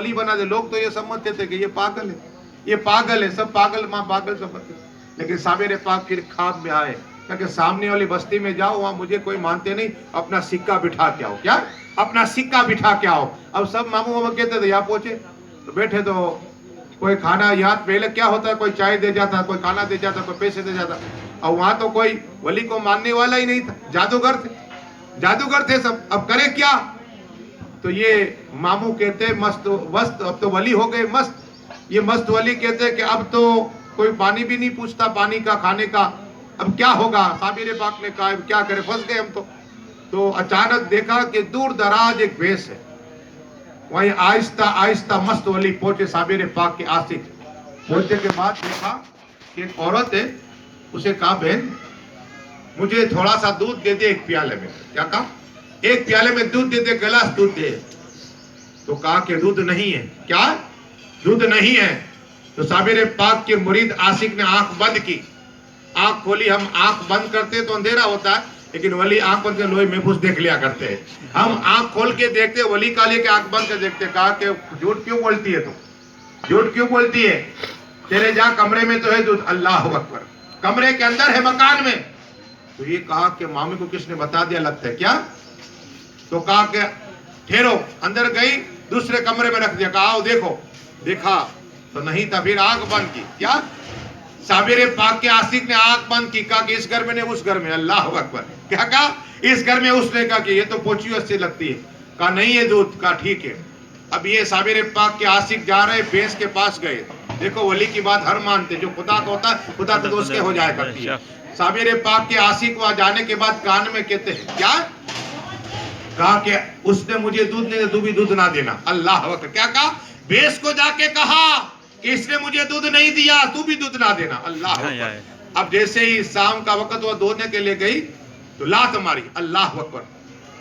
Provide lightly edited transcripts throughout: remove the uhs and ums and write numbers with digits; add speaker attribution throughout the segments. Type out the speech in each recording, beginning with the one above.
Speaker 1: वली बना दे। लोग तो ये समझते थे कि ये पागल है, ये पागल है, सब पागल माँ पागल समझते। लेकिन साबिर पाक फिर ख्वाब में आए, क्योंकि सामने वाली बस्ती में जाओ, वहां मुझे कोई मानते नहीं, अपना सिक्का बिठा के आओ। क्या? अपना सिक्का बिठा के आओ। अब सब मामू मामा कहते थे यहाँ पहुंचे तो बैठे, तो कोई खाना याद पहले क्या होता है, कोई चाय दे जाता, कोई खाना दे जाता, कोई पैसे दे जाता। और वहां तो कोई वली को मानने वाला ही नहीं था, जादूगर थे, जादूगर थे सब। अब करे क्या? तो ये मामू कहते मस्त मस्त, अब तो वली हो गए मस्त। ये मस्त वली कहते कि अब तो कोई पानी भी नहीं पूछता, पानी का, खाने का। अब क्या होगा? साबिर पाक ने कहा क्या करे, फंस गए हम तो अचानक देखा कि दूर दराज एक भैंस है। वहीं आहिस्ता आहिस्ता मस्त वली पहुंचे साबिर पाक के आशिक। पहुंचने के बाद देखा कि एक औरत है। उसे कहा बहन मुझे थोड़ा सा दूध दे दे एक प्याले में। क्या कहा? एक प्याले में दूध दे दे, गिलास दूध दे। तो कहा कि दूध नहीं है। क्या? दूध नहीं है। तो साबिर पाक के मुरीद आशिक ने आंख बंद की, आंख खोली। हम आंख बंद करते तो अंधेरा होता है, लेकिन वली आंख बंद के लोहे महफूज देख लिया करते हैं। हम आंख खोल के देखते, वली काले के आंख बंद कर देखते। कहा कि झूठ क्यों बोलती है तुम, झूठ क्यों बोलती है? तेरे जहां कमरे में तो है दूध। अल्लाह अकबर, कमरे के अंदर है, मकान में। तो ये कहा कि मामी को किसने बता दिया लगता है क्या? तो कहा कि ठहरो। अंदर गई, दूसरे कमरे में रख दिया। कहा आओ देखो। देखा तो नहीं था, फिर आंख बंद की। क्या? साबिर पाक के आशिक ने आंख बंद की। कहा कि इस घर में नहीं उस घर में। अल्लाह अकबर। क्या कहा? इस घर में। उसने कहा कि ये तो पोचियो अच्छी लगती है। कहा नहीं है दूध। कहा ठीक है। अब ये साबिर पाक के आशिक जा रहे, भैंस के पास गए। देखो वली की बात हर मानते, जो खुदा का होता है खुदा तो उसके हो जाया करती है। साबिर पाक के आशिक वहां जाने के बाद कान में कहते हैं क्या? कहा कि उसने मुझे दूध नहीं दिया, तू भी दूध ना देना। अल्लाह अकबर। क्या कहा? भैंस को जाके कहा कि इसने मुझे दूध नहीं दिया, तू भी दूध ना देना। अल्लाह अकबर। अब जैसे ही शाम का वक्त हुआ, धोने के लिए गई तो लात मारी। अल्लाह अकबर।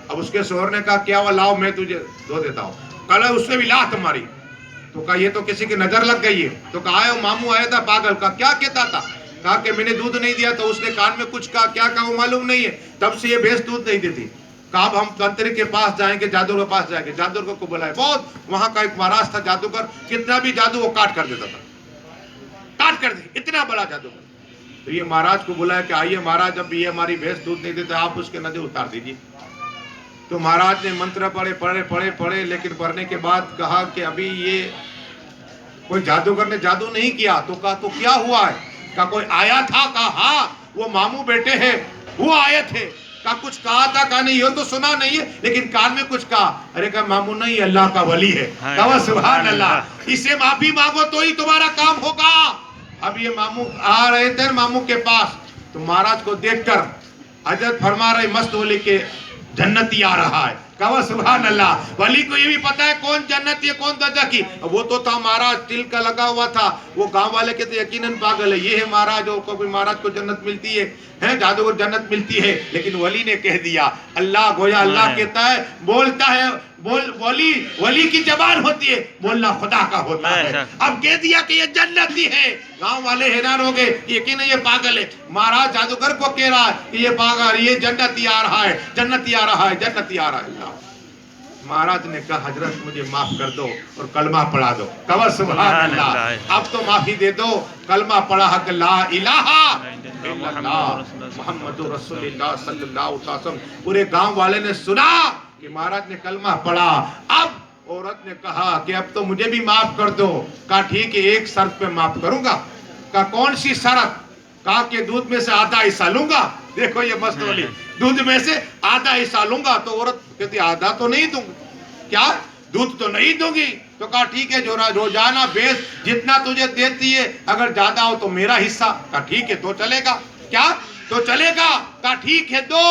Speaker 1: अब उसके शोहर ने कहा क्या हुआ, लाओ मैं तुझे धो देता हूँ। कल उसने भी लात मारी। तो कहा ये तो किसी की नजर लग गई है। तो कहा मामू आया था पागल का, क्या कहता था? कहा कि मैंने दूध नहीं दिया, तो उसने कान में कुछ कहा। क्या कहा वो मालूम नहीं है, तब से ये भैंस दूध नहीं देती। कहा अब हम तंत्री के पास जाएंगे, जादूगर के पास जाएंगे। जादूगर को बुलाए। बहुत वहां का एक महाराज था जादूगर, कितना भी जादू वो काट कर देता था, काट कर दे, इतना बड़ा जादूगर। तो ये महाराज को बुलाया कि आइए महाराज, अब ये हमारी भैंस दूध नहीं देते, आप उसके नजर उतार दीजिए। तो महाराज ने मंत्र पढ़े पढ़े पढ़े पढ़े, लेकिन पढ़ने के बाद कहा कि अभी ये कोई जादूगर ने जादू नहीं किया। तो कहा तो क्या हुआ है? कहा कोई आया था। कहा हाँ वो मामू बेटे हैं, वो आए थे। कहा कुछ कहा था? कहा नहीं ये तो सुना नहीं है, लेकिन कान में कुछ कहा। अरे कहा मामू नहीं, अल्लाह का वली है। कहा सुभान अल्लाह, इससे माफी मांगो तो ही तुम्हारा काम होगा। अब ये मामू आ रहे थे मामू के पास, तो महाराज को देखकर हजरत फरमा रहे मस्त वली के जन्नती आ रहा है। कहा सुभान अल्लाह। वली को ये भी पता है कौन जन्नती है कौन दर्जा की। वो तो था महाराज, तिल का लगा हुआ था। वो गांव वाले कहते यकीनन पागल है, ये है महाराज, को महाराज को जन्नत मिलती है जादूगर जन्नत मिलती है। लेकिन वली ने कह दिया अल्लाह गोया। अल्लाह कहता है, बोलता है बोल, वली की जबान होती है, बोलना खुदा का होता है। अब कह दिया कि ये जन्नती है। गांव वाले हैरान हो गए, यकीन ये पागल है। महाराज जादूगर को कह रहा है कि ये पागल, ये जन्नती आ रहा है, जन्नती आ रहा है, जन्नती आ रहा है। महाराज ने कहा हजरत मुझे माफ कर दो और कलमा पढ़ा दो। कहा सुभान अल्लाह, अब तो माफी दे दो। कलमा पढ़ा हक ला इलाहा इल्लल्लाह मुहम्मदुर रसूलुल्लाह सल्लल्लाहु अलैहि वसल्लम। पूरे गांव वाले ने सुना कि महाराज ने कलमा पढ़ा। अब औरत ने कहा कि अब तो मुझे भी माफ कर दो। कहा ठीक है, एक शर्त पे माफ करूंगा। कहा कौन सी शर्त? कहा कि दूध में से आधा हिस्सा लूंगा। देखो ये मस्त वाली, दूध में से आधा हिस्सा लूंगा। तो औरत कहती आधा तो नहीं दूंगी। क्या? दूध तो नहीं दूंगी। तो कहा ठीक है, जो रोजाना भैंस जितना तुझे देती है, अगर ज्यादा हो तो मेरा हिस्सा। कहा ठीक है, तो चलेगा। क्या? तो चलेगा। कहा ठीक है दो।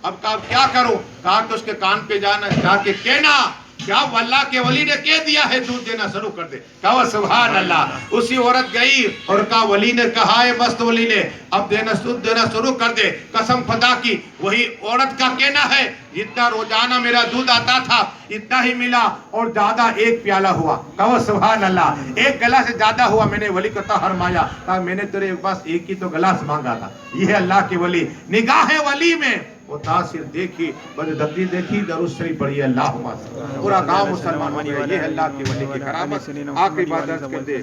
Speaker 1: अब कहा क्या करूं? कहा कि उसके कान पे जाना, जाके कहना क्या अल्लाह के वली ने कह दिया है दूध देना शुरू कर दे। कहा सुभान अल्लाह। उसी औरत गई और कहा वली ने कहा है मस्त वली ने अब दूध देना शुरू कर दे। कसम खुदा की वही औरत का कहना है, जितना रोजाना मेरा दूध आता था इतना ही मिला और ज्यादा एक प्याला हुआ। कहा सुभान अल्लाह, एक गिलास से ज्यादा हुआ। मैंने वली को फरमाया, कहा मैंने तेरे पास एक ही तो गिलास मांगा था। ये है अल्लाह के वली। निगाह वली में वो तासीर देखी, बददती देखी, दरूद शरीफ पढ़ी अल्लाहुम्मा। पूरा गांव मुसलमान बन गया। ये अल्लाह की वली की करामत। आखिरी बात अर्ज कर दे,